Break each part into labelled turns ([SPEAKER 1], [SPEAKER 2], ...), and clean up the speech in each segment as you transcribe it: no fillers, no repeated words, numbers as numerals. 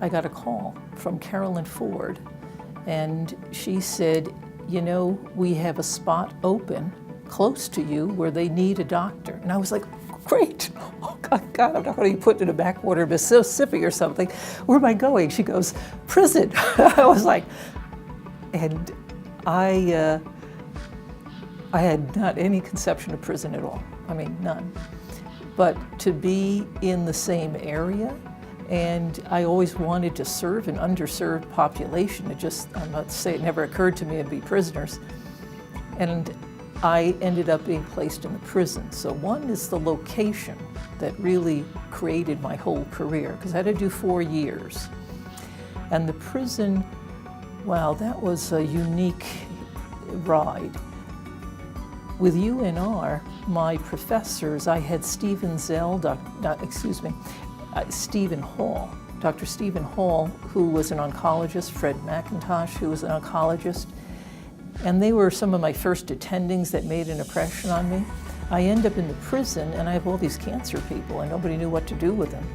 [SPEAKER 1] I got a call from Carolyn Ford, and she said, you know, we have a spot open close to you where they need a doctor. And I was like, great. Oh, God, I'm not going to be put in a backwater Mississippi or something. Where am I going? She goes, prison. I was like, and I had not any conception of prison at all. I mean, none. But to be in the same area, and I always wanted to serve an underserved population. I'm not saying it never occurred to me to be prisoners. And I ended up being placed in the prison. So one is the location that really created my whole career, because I had to do 4 years. And the prison, wow, that was a unique ride. With UNR, my professors, I had Stephen Hall, Dr. Stephen Hall, who was an oncologist, Fred McIntosh, who was an oncologist, and they were some of my first attendings that made an impression on me. I end up in the prison, and I have all these cancer people, and nobody knew what to do with them.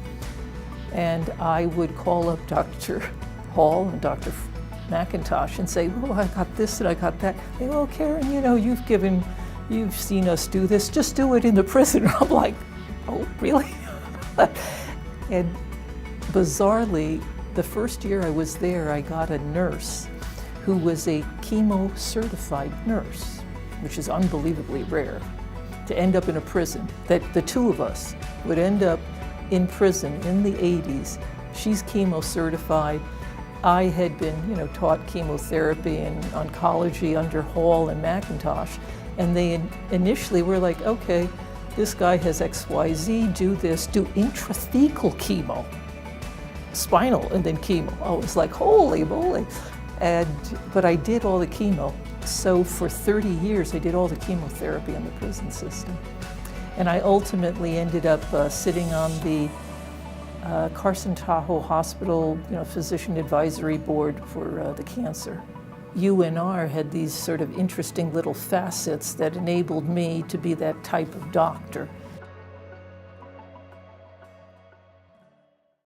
[SPEAKER 1] And I would call up Dr. Hall and Dr. McIntosh and say, oh, I got this and I got that. They go, oh, Karen, you know, you've seen us do this, just do it in the prison. I'm like, oh, really? And bizarrely, the first year I was there, I got a nurse who was a chemo-certified nurse, which is unbelievably rare, to end up in a prison. That the two of us would end up in prison in the 80s. She's chemo-certified. I had been, you know, taught chemotherapy and oncology under Hall and McIntosh, and they initially were like, okay, this guy has XYZ, do this, do intrathecal chemo, spinal, and then chemo. I was like, holy moly. But I did all the chemo. So for 30 years, I did all the chemotherapy in the prison system. And I ultimately ended up sitting on the Carson Tahoe Hospital, you know, physician advisory board for the cancer. UNR had these sort of interesting little facets that enabled me to be that type of doctor.